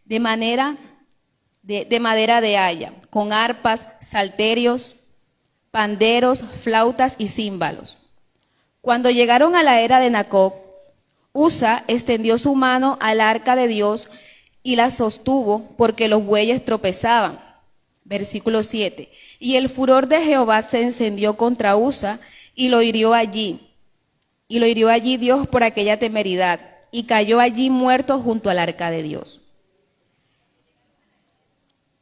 de madera de haya, con arpas, salterios, panderos, flautas y címbalos. Cuando llegaron a la era de Nacoc, Usa extendió su mano al arca de Dios y la sostuvo porque los bueyes tropezaban. Versículo 7. Y el furor de Jehová se encendió contra Usa y lo hirió allí. Y lo hirió allí Dios por aquella temeridad, y cayó allí muerto junto al arca de Dios.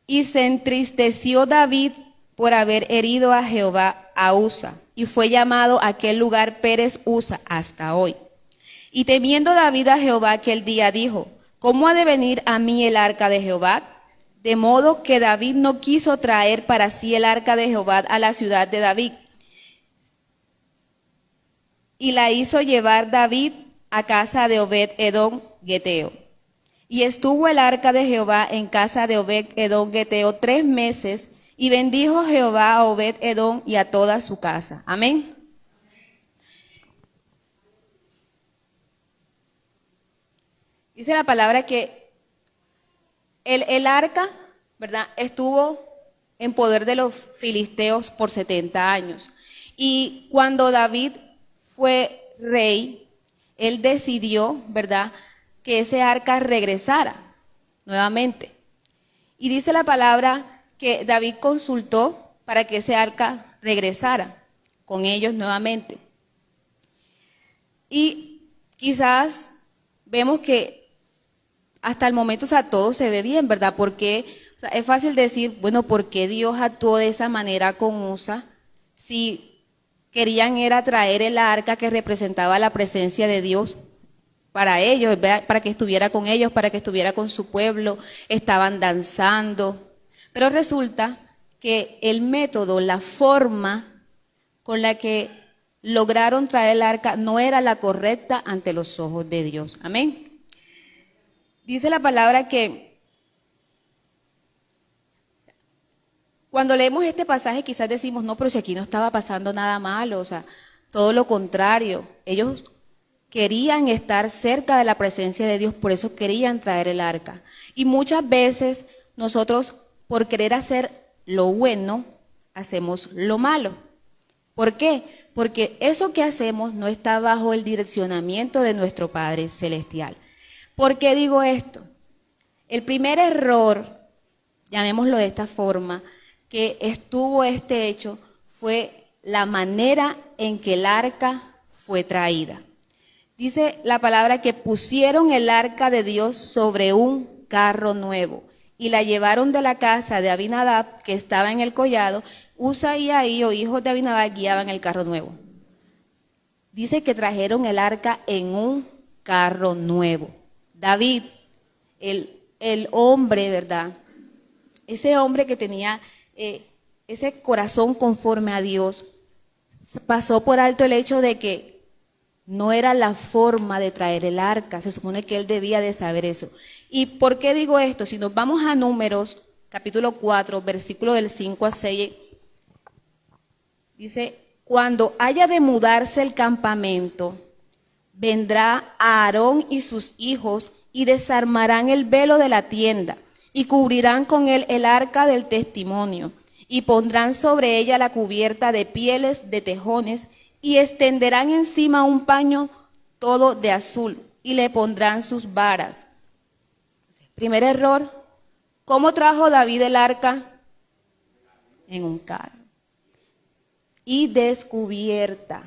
Y se entristeció David por haber herido a Jehová a Usa, y fue llamado aquel lugar Pérez Usa hasta hoy. Y temiendo David a Jehová aquel día dijo, ¿cómo ha de venir a mí el arca de Jehová? De modo que David no quiso traer para sí el arca de Jehová a la ciudad de David. Y la hizo llevar David a casa de Obed-edom Geteo. Y estuvo el arca de Jehová en casa de Obed-edom Geteo 3 meses, y bendijo Jehová a Obed-edom y a toda su casa. Amén. Dice la palabra que el arca, ¿verdad?, estuvo en poder de los filisteos por 70 años. Y cuando David fue rey, él decidió, ¿verdad?, que ese arca regresara nuevamente. Y dice la palabra que David consultó para que ese arca regresara con ellos nuevamente. Y quizás vemos que hasta el momento, o sea, todo se ve bien, ¿verdad? Porque es fácil decir, bueno, ¿por qué Dios actuó de esa manera con Usa? Si querían era traer el arca que representaba la presencia de Dios para ellos, para que estuviera con ellos, para que estuviera con su pueblo, estaban danzando. Pero resulta que el método, la forma con la que lograron traer el arca no era la correcta ante los ojos de Dios. Amén. Dice la palabra que cuando leemos este pasaje quizás decimos, no, pero si aquí no estaba pasando nada malo, o sea, todo lo contrario. Ellos querían estar cerca de la presencia de Dios, por eso querían traer el arca. Y muchas veces nosotros, por querer hacer lo bueno, hacemos lo malo. ¿Por qué? Porque eso que hacemos no está bajo el direccionamiento de nuestro Padre Celestial. ¿Por qué digo esto? El primer error, llamémoslo de esta forma, que estuvo este hecho fue la manera en que el arca fue traída. Dice la palabra que pusieron el arca de Dios sobre un carro nuevo y la llevaron de la casa de Abinadab, que estaba en el collado. Usa y Ahí, hijos de Abinadab, guiaban el carro nuevo. Dice que trajeron el arca en un carro nuevo. David, el hombre, ¿verdad? Ese hombre que tenía ese corazón conforme a Dios, pasó por alto el hecho de que no era la forma de traer el arca. Se supone que él debía de saber eso. ¿Y por qué digo esto? Si nos vamos a Números, capítulo 4, versículo del 5 a 6, dice, cuando haya de mudarse el campamento, vendrá Aarón y sus hijos y desarmarán el velo de la tienda y cubrirán con él el arca del testimonio y pondrán sobre ella la cubierta de pieles de tejones y extenderán encima un paño todo de azul y le pondrán sus varas. Primer error, ¿cómo trajo David el arca? En un carro. Y descubierta.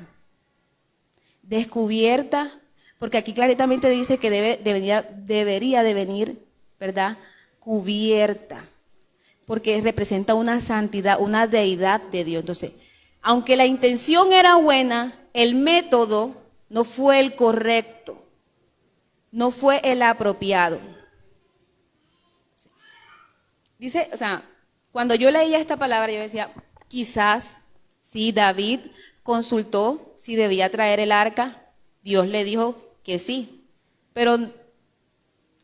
Descubierta, porque aquí claramente dice que debería de venir, ¿verdad?, cubierta, porque representa una santidad, una deidad de Dios. Entonces, aunque la intención era buena, el método no fue el correcto, no fue el apropiado. Dice, o sea, cuando yo leía esta palabra, yo decía, quizás sí, David consultó si debía traer el arca, Dios le dijo que sí, pero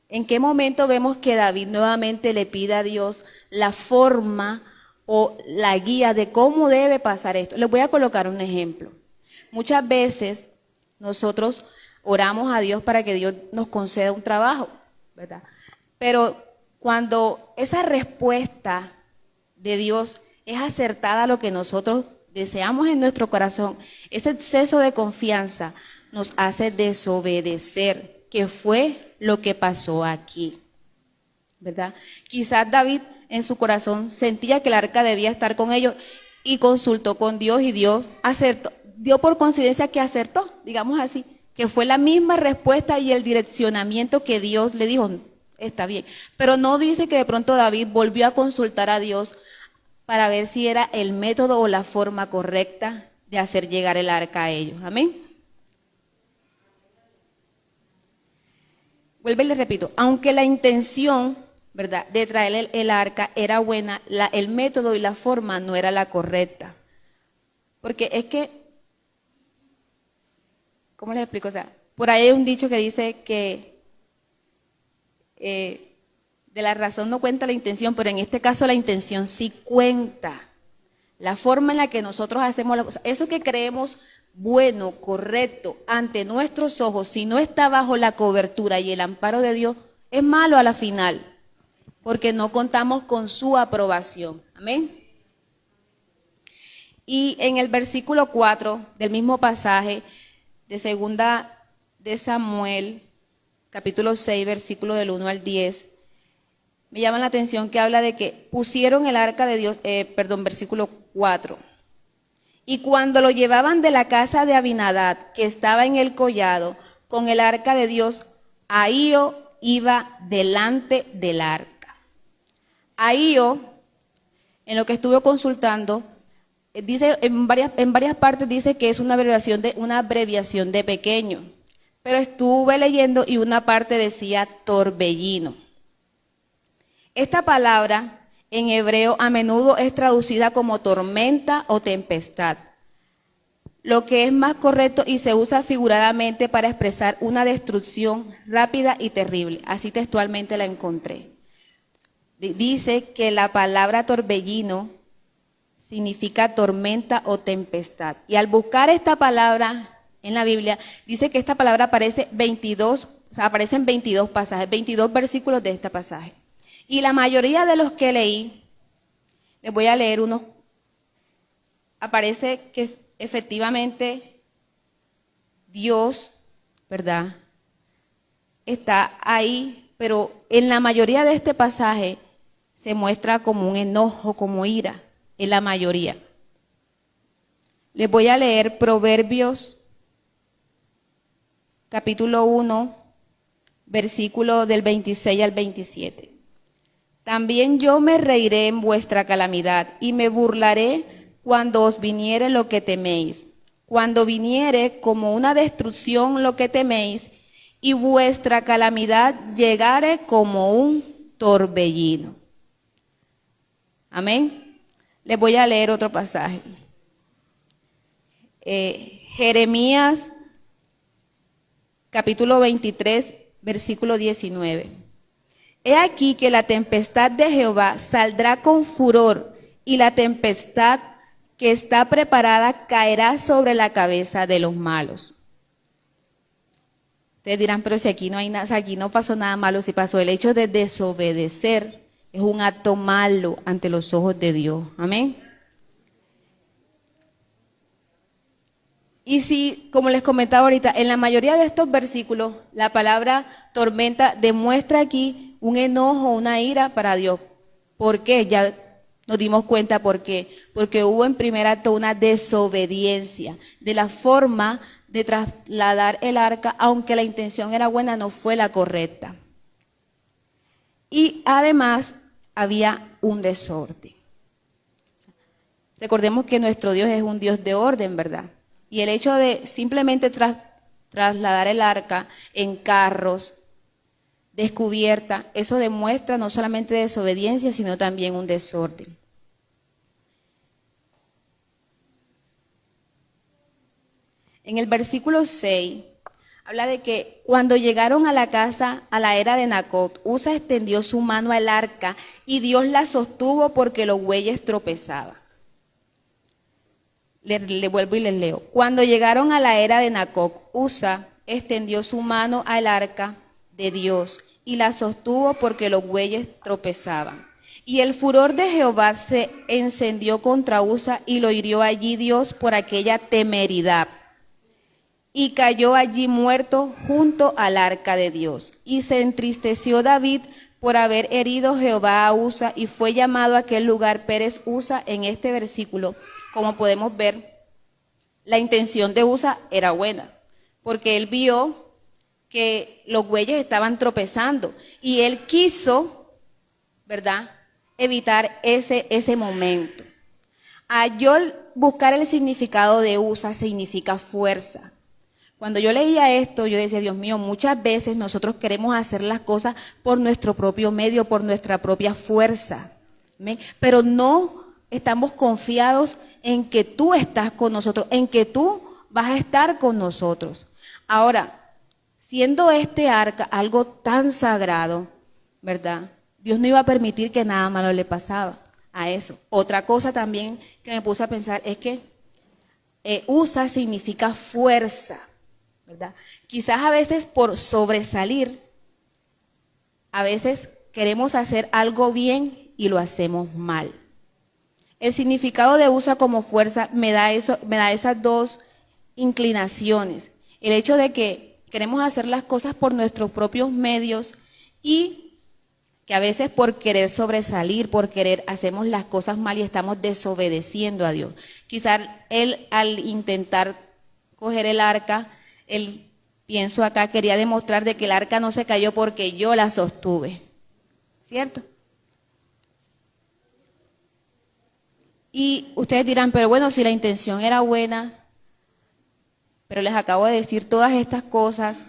¿en qué momento vemos que David nuevamente le pide a Dios la forma o la guía de cómo debe pasar esto? Les voy a colocar un ejemplo. Muchas veces nosotros oramos a Dios para que Dios nos conceda un trabajo, ¿verdad? Pero cuando esa respuesta de Dios es acertada a lo que nosotros deseamos en nuestro corazón, ese exceso de confianza nos hace desobedecer, que fue lo que pasó aquí, ¿verdad? Quizás David en su corazón sentía que el arca debía estar con ellos y consultó con Dios y Dios acertó, dio por coincidencia que acertó, digamos así, que fue la misma respuesta y el direccionamiento que Dios le dijo, está bien. Pero no dice que de pronto David volvió a consultar a Dios para ver si era el método o la forma correcta de hacer llegar el arca a ellos. Amén. Vuelvo y le repito, aunque la intención, ¿verdad?, de traer el arca era buena, el método y la forma no era la correcta. Porque es que, ¿cómo les explico? O sea, por ahí hay un dicho que dice que de la razón no cuenta la intención, pero en este caso la intención sí cuenta. La forma en la que nosotros hacemos las cosas, eso que creemos bueno, correcto, ante nuestros ojos, si no está bajo la cobertura y el amparo de Dios, es malo a la final, porque no contamos con su aprobación. Amén. Y en el versículo 4 del mismo pasaje de segunda de Samuel, capítulo 6, versículo del 1 al 10, me llama la atención que habla de que pusieron el arca de Dios, versículo 4. Y cuando lo llevaban de la casa de Abinadab, que estaba en el collado, con el arca de Dios, Ahío iba delante del arca. Ahío, en lo que estuve consultando, dice en varias partes dice que es una abreviación de pequeño, pero estuve leyendo y una parte decía torbellino. Esta palabra en hebreo a menudo es traducida como tormenta o tempestad, lo que es más correcto y se usa figuradamente para expresar una destrucción rápida y terrible. Así textualmente la encontré. Dice que la palabra torbellino significa tormenta o tempestad. Y al buscar esta palabra en la Biblia, dice que esta palabra aparece aparecen 22 pasajes, 22 versículos de este pasaje. Y la mayoría de los que leí, les voy a leer unos, aparece que efectivamente Dios, ¿verdad?, está ahí, pero en la mayoría de este pasaje se muestra como un enojo, como ira, en la mayoría. Les voy a leer Proverbios, capítulo 1, versículo del 26 al 27. También yo me reiré en vuestra calamidad y me burlaré cuando os viniere lo que teméis. Cuando viniere como una destrucción lo que teméis y vuestra calamidad llegare como un torbellino. Amén. Les voy a leer otro pasaje. Jeremías, capítulo 23, versículo 19. He aquí que la tempestad de Jehová saldrá con furor, y la tempestad que está preparada caerá sobre la cabeza de los malos. Ustedes dirán, pero si aquí no hay nada, aquí no pasó nada malo, si pasó el hecho de desobedecer, es un acto malo ante los ojos de Dios. Amén. Y si, como les comentaba ahorita, en la mayoría de estos versículos, la palabra tormenta demuestra aquí un enojo, una ira para Dios. ¿Por qué? Ya nos dimos cuenta por qué. Porque hubo en primer acto una desobediencia de la forma de trasladar el arca, aunque la intención era buena, no fue la correcta. Y además había un desorden. Recordemos que nuestro Dios es un Dios de orden, ¿verdad? Y el hecho de simplemente trasladar el arca en carros, descubierta, eso demuestra no solamente desobediencia, sino también un desorden. En el versículo 6, habla de que cuando llegaron a la casa, a la era de Nacot, Usa extendió su mano al arca y Dios la sostuvo porque los bueyes tropezaban. Le vuelvo y les leo. Cuando llegaron a la era de Nacot, Usa extendió su mano al arca de Dios y la sostuvo porque los bueyes tropezaban. Y el furor de Jehová se encendió contra Uza y lo hirió allí Dios por aquella temeridad. Y cayó allí muerto junto al arca de Dios. Y se entristeció David por haber herido Jehová a Uza y fue llamado a aquel lugar Pérez Uza en este versículo. Como podemos ver, la intención de Uza era buena, porque él vio que los bueyes estaban tropezando y él quiso, ¿verdad?, evitar ese momento. Yo buscar el significado de Uza significa fuerza. Cuando yo leía esto, yo decía, Dios mío, muchas veces nosotros queremos hacer las cosas por nuestro propio medio, por nuestra propia fuerza. ¿Amén? Pero no estamos confiados en que tú estás con nosotros, en que tú vas a estar con nosotros. Ahora, siendo este arca algo tan sagrado, ¿verdad?, Dios no iba a permitir que nada malo le pasaba a eso. Otra cosa también que me puse a pensar es que Uza significa fuerza, ¿verdad? Quizás a veces por sobresalir, a veces queremos hacer algo bien y lo hacemos mal. El significado de Uza como fuerza me da esas dos inclinaciones. El hecho de que queremos hacer las cosas por nuestros propios medios y que a veces por querer sobresalir, por querer, hacemos las cosas mal y estamos desobedeciendo a Dios. Quizás él al intentar coger el arca, él, pienso acá, quería demostrar de que el arca no se cayó porque yo la sostuve. ¿Cierto? Y ustedes dirán, pero bueno, si la intención era buena, pero les acabo de decir todas estas cosas,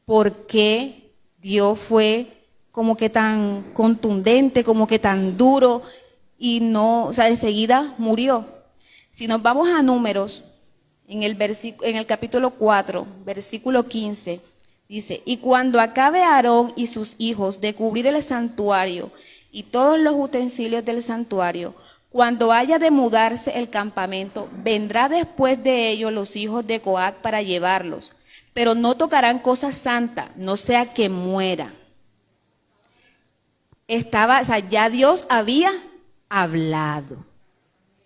¿por qué Dios fue como que tan contundente, como que tan duro y no, o sea, enseguida murió? Si nos vamos a Números, en el capítulo 4, versículo 15, dice, y cuando acabe Aarón y sus hijos de cubrir el santuario y todos los utensilios del santuario, cuando haya de mudarse el campamento, vendrá después de ellos los hijos de Coat para llevarlos, pero no tocarán cosa santa, no sea que muera. O sea, ya Dios había hablado.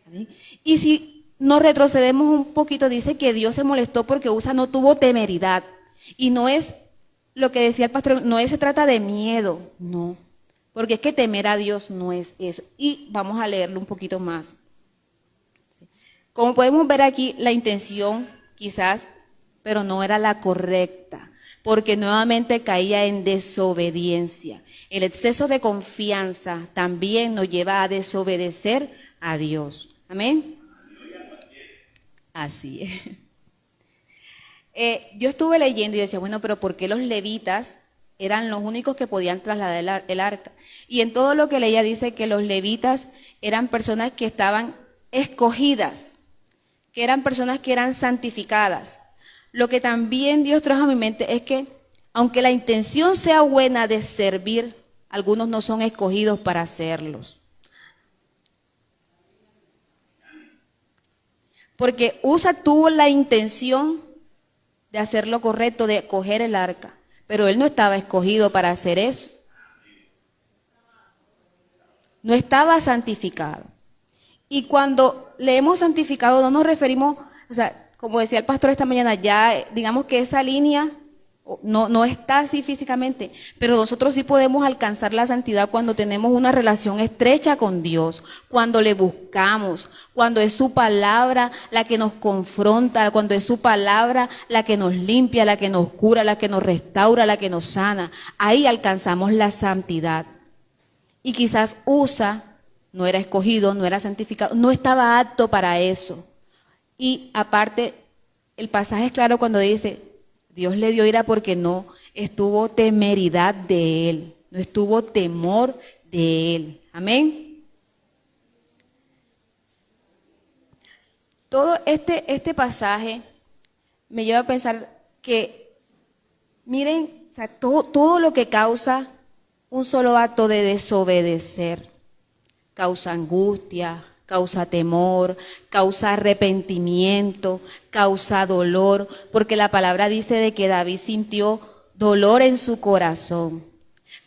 ¿Saben? Y si nos retrocedemos un poquito, dice que Dios se molestó porque Uza no tuvo temeridad. Y no es lo que decía el pastor, no se trata de miedo, no. Porque es que temer a Dios no es eso. Y vamos a leerlo un poquito más. Como podemos ver aquí, la intención quizás, pero no era la correcta, porque nuevamente caía en desobediencia. El exceso de confianza también nos lleva a desobedecer a Dios. ¿Amén? Así es. Yo estuve leyendo y decía, bueno, pero ¿por qué los levitas eran los únicos que podían trasladar el arca? Y en todo lo que leía dice que los levitas eran personas que estaban escogidas, que eran personas que eran santificadas. Lo que también Dios trajo a mi mente es que, aunque la intención sea buena de servir, algunos no son escogidos para hacerlos. Porque Uza tuvo la intención de hacer lo correcto, de coger el arca, pero él no estaba escogido para hacer eso. No estaba santificado. Y cuando leemos santificado no nos referimos, o sea, como decía el pastor esta mañana, ya digamos que esa línea no está así físicamente, pero nosotros sí podemos alcanzar la santidad cuando tenemos una relación estrecha con Dios, cuando le buscamos, cuando es su palabra la que nos confronta, cuando es su palabra la que nos limpia, la que nos cura, la que nos restaura, la que nos sana. Ahí alcanzamos la santidad. Y quizás Uza no era escogido, no era santificado, no estaba apto para eso. Y aparte, el pasaje es claro cuando dice, Dios le dio ira porque no estuvo temeridad de él, no estuvo temor de él. Amén. Todo este pasaje me lleva a pensar que, miren, o sea, todo lo que causa un solo acto de desobedecer, causa angustia, causa temor, causa arrepentimiento, causa dolor, porque la palabra dice de que David sintió dolor en su corazón.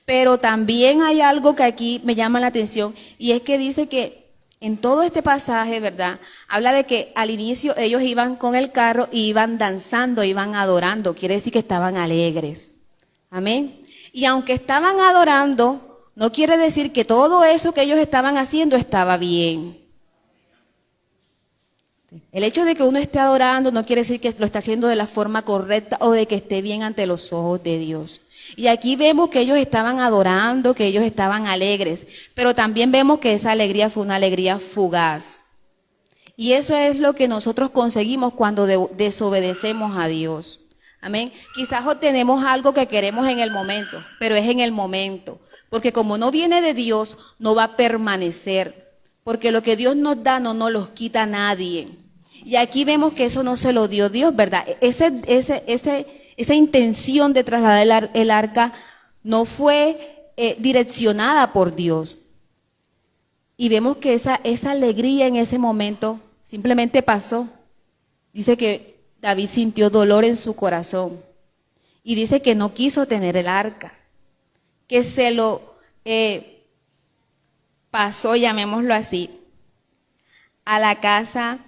Pero también hay algo que aquí me llama la atención, y es que dice que en todo este pasaje, ¿verdad? Habla de que al inicio ellos iban con el carro y iban danzando, iban adorando, quiere decir que estaban alegres. Amén. Y aunque estaban adorando, no quiere decir que todo eso que ellos estaban haciendo estaba bien. El hecho de que uno esté adorando no quiere decir que lo está haciendo de la forma correcta o de que esté bien ante los ojos de Dios. Y aquí vemos que ellos estaban adorando, que ellos estaban alegres, pero también vemos que esa alegría fue una alegría fugaz. Y eso es lo que nosotros conseguimos cuando desobedecemos a Dios. Amén. Quizás obtenemos algo que queremos en el momento, pero es en el momento. Porque como no viene de Dios, no va a permanecer. Porque lo que Dios nos da no nos los quita nadie. Y aquí vemos que eso no se lo dio Dios, ¿verdad? Esa intención de trasladar el arca no fue direccionada por Dios. Y vemos que esa alegría en ese momento simplemente pasó. Dice que David sintió dolor en su corazón. Y dice que no quiso tener el arca. Que se lo pasó, llamémoslo así, a la casa.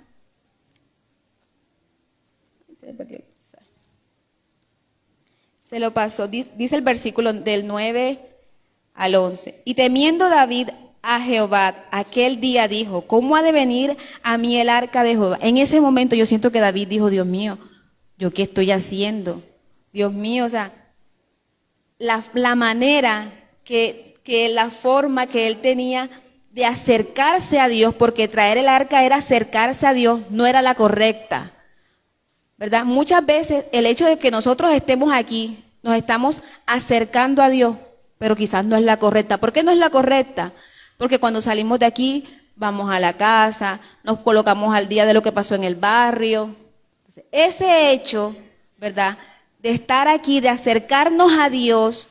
Se lo pasó, dice el versículo del 9 al 11. Y temiendo David a Jehová, aquel día dijo, ¿cómo ha de venir a mí el arca de Jehová? En ese momento yo siento que David dijo, Dios mío, ¿yo qué estoy haciendo? Dios mío, o sea, la manera la forma que él tenía de acercarse a Dios, porque traer el arca era acercarse a Dios, no era la correcta. ¿Verdad? Muchas veces el hecho de que nosotros estemos aquí, nos estamos acercando a Dios, pero quizás no es la correcta. ¿Por qué no es la correcta? Porque cuando salimos de aquí, vamos a la casa, nos colocamos al día de lo que pasó en el barrio. Entonces, ese hecho, ¿verdad? De estar aquí, de acercarnos a Dios,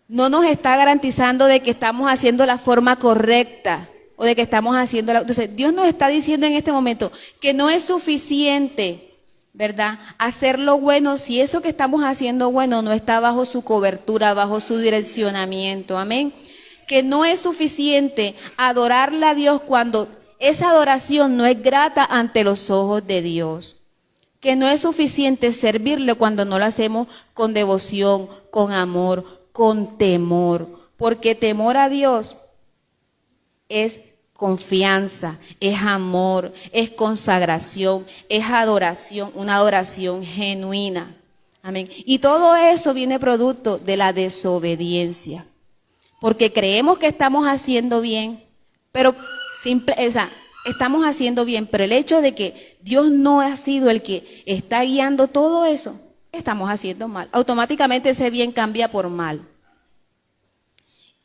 no nos está garantizando de que estamos haciendo la forma correcta o de que estamos haciendo Entonces, Dios nos está diciendo en este momento que no es suficiente, ¿verdad? Hacer lo bueno si eso que estamos haciendo bueno no está bajo su cobertura, bajo su direccionamiento. Amén. Que no es suficiente adorarle a Dios cuando esa adoración no es grata ante los ojos de Dios. Que no es suficiente servirle cuando no lo hacemos con devoción, con amor, con temor, porque temor a Dios es confianza, es amor, es consagración, es adoración, una adoración genuina. Amén. Y todo eso viene producto de la desobediencia, porque creemos que estamos haciendo bien, pero estamos haciendo bien, pero el hecho de que Dios no ha sido el que está guiando todo eso, estamos haciendo mal. Automáticamente ese bien cambia por mal.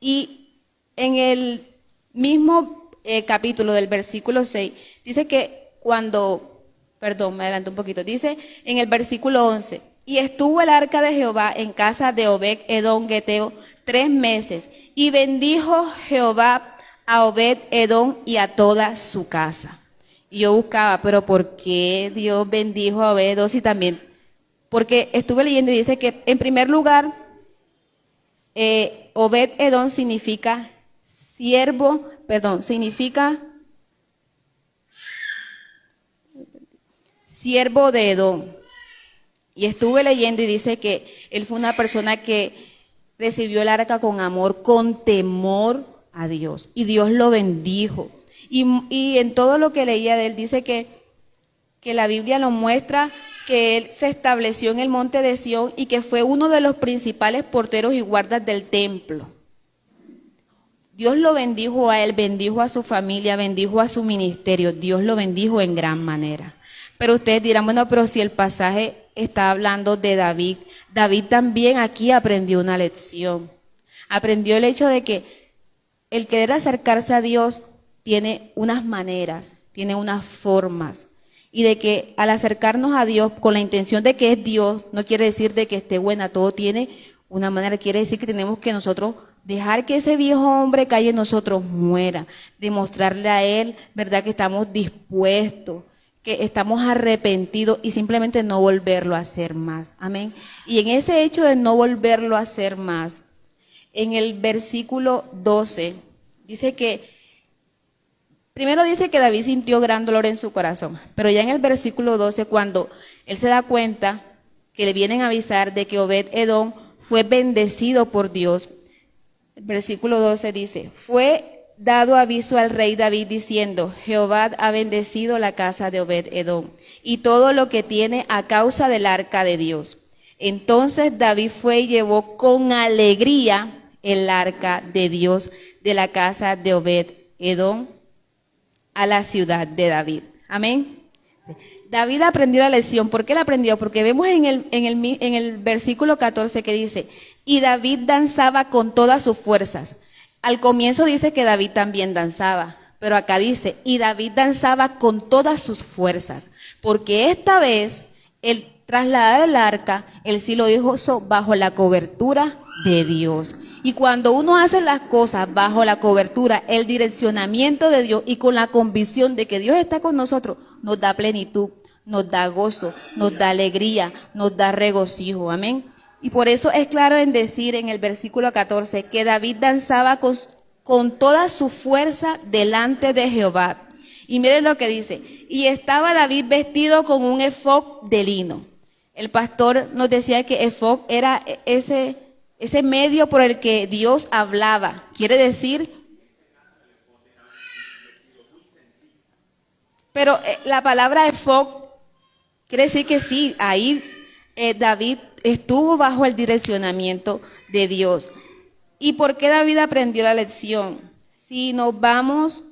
Y en el mismo capítulo del versículo 6, dice que me adelanto un poquito, dice en el versículo 11, y estuvo el arca de Jehová en casa de Obed Edom Geteo 3 meses, y bendijo Jehová a Obed Edom y a toda su casa. Y yo buscaba, pero ¿por qué Dios bendijo a Obed Edom si también? Porque estuve leyendo y dice que en primer lugar, Obed Edom significa siervo de Edom. Y estuve leyendo y dice que él fue una persona que recibió el arca con amor, con temor a Dios. Y Dios lo bendijo. Y en todo lo que leía de él dice que la Biblia nos muestra que él se estableció en el monte de Sión y que fue uno de los principales porteros y guardas del templo. Dios lo bendijo a él, bendijo a su familia, bendijo a su ministerio. Dios lo bendijo en gran manera. Pero ustedes dirán, bueno, pero si el pasaje está hablando de David, David también aquí aprendió una lección. Aprendió el hecho de que el querer acercarse a Dios tiene unas maneras, tiene unas formas. Y de que al acercarnos a Dios con la intención de que es Dios, no quiere decir de que esté buena, todo tiene una manera, quiere decir que tenemos que nosotros dejar que ese viejo hombre que hay en nosotros muera, demostrarle a él, ¿verdad?, que estamos dispuestos, que estamos arrepentidos y simplemente no volverlo a hacer más. Amén. Y en ese hecho de no volverlo a hacer más, en el versículo 12, dice que, primero dice que David sintió gran dolor en su corazón, pero ya en el versículo 12, cuando él se da cuenta que le vienen a avisar de que Obed-Edom fue bendecido por Dios, el versículo 12 dice, fue dado aviso al rey David diciendo, Jehová ha bendecido la casa de Obed-Edom y todo lo que tiene a causa del arca de Dios. Entonces David fue y llevó con alegría el arca de Dios de la casa de Obed-Edom a la ciudad de David. Amén. David aprendió la lección. ¿Por qué la aprendió? Porque vemos en el versículo 14 que dice, y David danzaba con todas sus fuerzas. Al comienzo dice que David también danzaba, pero acá dice, y David danzaba con todas sus fuerzas, porque esta vez el trasladar el arca, él sí lo hizo bajo la cobertura de Dios. Y cuando uno hace las cosas bajo la cobertura, el direccionamiento de Dios y con la convicción de que Dios está con nosotros, nos da plenitud, nos da gozo, nos da alegría, nos da regocijo. Amén. Y por eso es claro en decir en el versículo 14 que David danzaba con toda su fuerza delante de Jehová. Y miren lo que dice, y estaba David vestido con un efod de lino. El pastor nos decía que efod era ese medio por el que Dios hablaba. Quiere decir, pero la palabra efod quiere decir que sí, ahí David estuvo bajo el direccionamiento de Dios. ¿Y por qué David aprendió la lección? Si nos vamos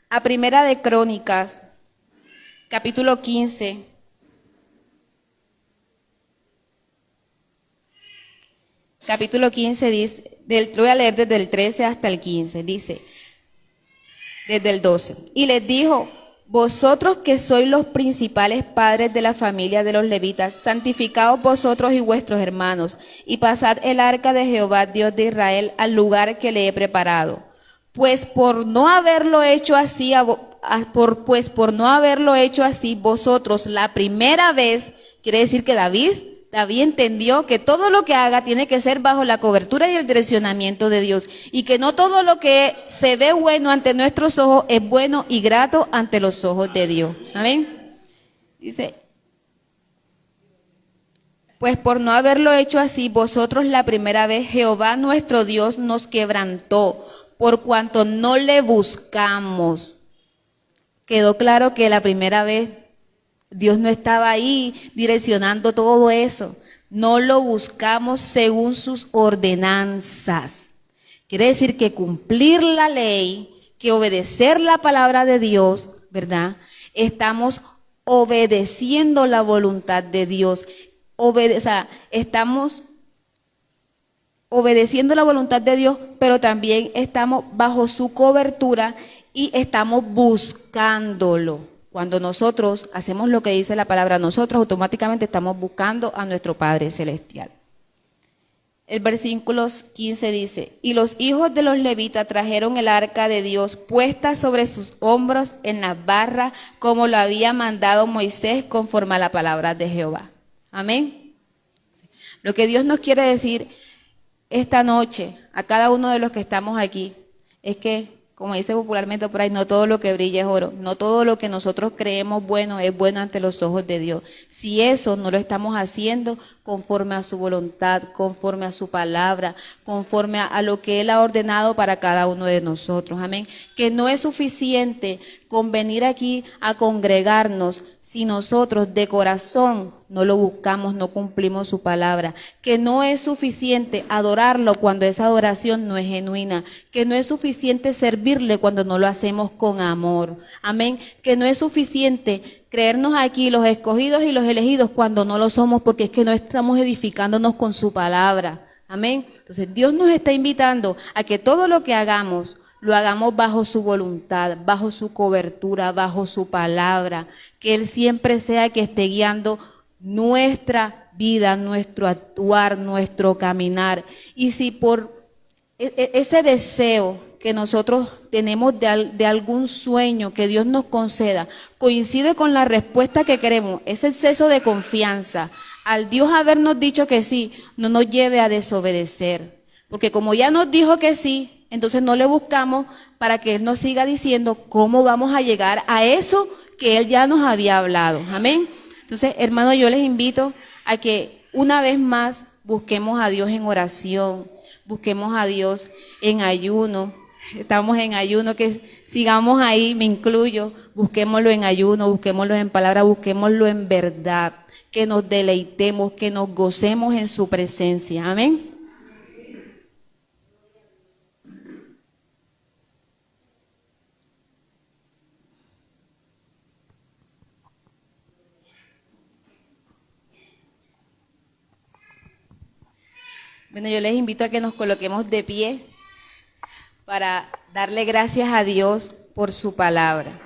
a Primera de Crónicas, capítulo 15. Capítulo 15 dice, voy a leer desde el 13 hasta el 15, dice, desde el 12. Y les dijo, vosotros que sois los principales padres de la familia de los levitas, santificaos vosotros y vuestros hermanos, y pasad el arca de Jehová, Dios de Israel, al lugar que le he preparado. Pues por no haberlo hecho así, vosotros la primera vez, quiere decir que David entendió que todo lo que haga tiene que ser bajo la cobertura y el direccionamiento de Dios, y que no todo lo que se ve bueno ante nuestros ojos es bueno y grato ante los ojos de Dios. Amén. Dice, pues por no haberlo hecho así, vosotros la primera vez Jehová nuestro Dios nos quebrantó, por cuanto no le buscamos. Quedó claro que la primera vez Dios no estaba ahí direccionando todo eso. No lo buscamos según sus ordenanzas. Quiere decir que cumplir la ley, que obedecer la palabra de Dios, ¿verdad? Estamos obedeciendo la voluntad de Dios. Estamos obedeciendo la voluntad de Dios, pero también estamos bajo su cobertura y estamos buscándolo. Cuando nosotros hacemos lo que dice la palabra, nosotros automáticamente estamos buscando a nuestro Padre Celestial. El versículo 15 dice, y los hijos de los levitas trajeron el arca de Dios puesta sobre sus hombros en las barras, como lo había mandado Moisés conforme a la palabra de Jehová. Amén. Lo que Dios nos quiere decir esta noche a cada uno de los que estamos aquí es que, como dice popularmente por ahí, no todo lo que brilla es oro, no todo lo que nosotros creemos bueno es bueno ante los ojos de Dios. Si eso no lo estamos haciendo conforme a su voluntad, conforme a su palabra, conforme a lo que Él ha ordenado para cada uno de nosotros. Amén. Que no es suficiente con venir aquí a congregarnos si nosotros de corazón no lo buscamos, no cumplimos su palabra. Que no es suficiente adorarlo cuando esa adoración no es genuina. Que no es suficiente servirle cuando no lo hacemos con amor. Amén. Que no es suficiente creernos aquí los escogidos y los elegidos cuando no lo somos, porque es que no estamos edificándonos con su palabra. Amén. Entonces Dios nos está invitando a que todo lo que hagamos, lo hagamos bajo su voluntad, bajo su cobertura, bajo su palabra. Que Él siempre sea que esté guiando nuestra vida, nuestro actuar, nuestro caminar. Y si por ese deseo que nosotros tenemos de algún sueño que Dios nos conceda, coincide con la respuesta que queremos, ese exceso de confianza, al Dios habernos dicho que sí, no nos lleve a desobedecer. Porque como ya nos dijo que sí, entonces no le buscamos para que Él nos siga diciendo cómo vamos a llegar a eso que Él ya nos había hablado. Amén. Entonces, hermanos, yo les invito a que una vez más busquemos a Dios en oración, busquemos a Dios en ayuno. Estamos en ayuno, que sigamos ahí, me incluyo, busquémoslo en ayuno, busquémoslo en palabra, busquémoslo en verdad, que nos deleitemos, que nos gocemos en su presencia. Amén. Bueno, yo les invito a que nos coloquemos de pie para darle gracias a Dios por su palabra.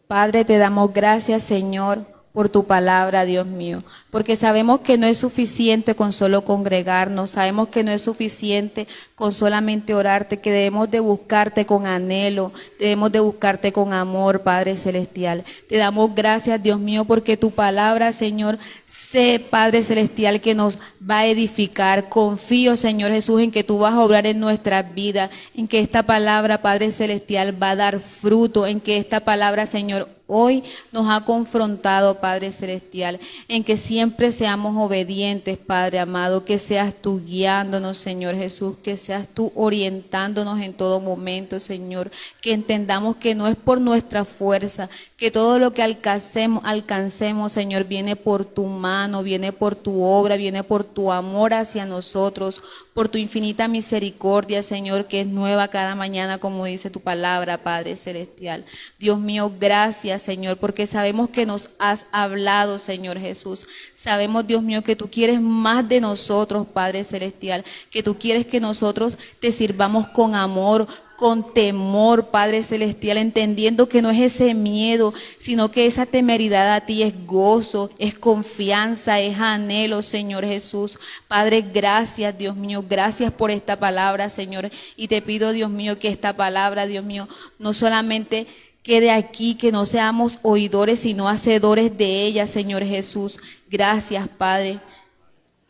Padre, te damos gracias, Señor, por tu palabra, Dios mío, porque sabemos que no es suficiente con solo congregarnos, sabemos que no es suficiente con solamente orarte, que debemos de buscarte con anhelo, debemos de buscarte con amor, Padre Celestial. Te damos gracias, Dios mío, porque tu palabra, Señor, sé, Padre Celestial, que nos va a edificar. Confío, Señor Jesús, en que tú vas a obrar en nuestras vidas, en que esta palabra, Padre Celestial, va a dar fruto, en que esta palabra, Señor, hoy nos ha confrontado, Padre Celestial, en que siempre seamos obedientes, Padre amado, que seas tú guiándonos, Señor Jesús, que seas tú orientándonos en todo momento, Señor, que entendamos que no es por nuestra fuerza, que todo lo que alcancemos, Señor, viene por tu mano, viene por tu obra, viene por tu amor hacia nosotros, por tu infinita misericordia, Señor, que es nueva cada mañana, como dice tu palabra, Padre Celestial. Dios mío, gracias, Señor, porque sabemos que nos has hablado, Señor Jesús. Sabemos, Dios mío, que tú quieres más de nosotros, Padre Celestial, que tú quieres que nosotros te sirvamos con amor, con temor, Padre Celestial, entendiendo que no es ese miedo, sino que esa temeridad a ti es gozo, es confianza, es anhelo, Señor Jesús. Padre, gracias, Dios mío, gracias por esta palabra, Señor, y te pido, Dios mío, que esta palabra, Dios mío, no solamente quede aquí, que no seamos oidores, sino hacedores de ella, Señor Jesús. Gracias, Padre.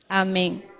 Amén.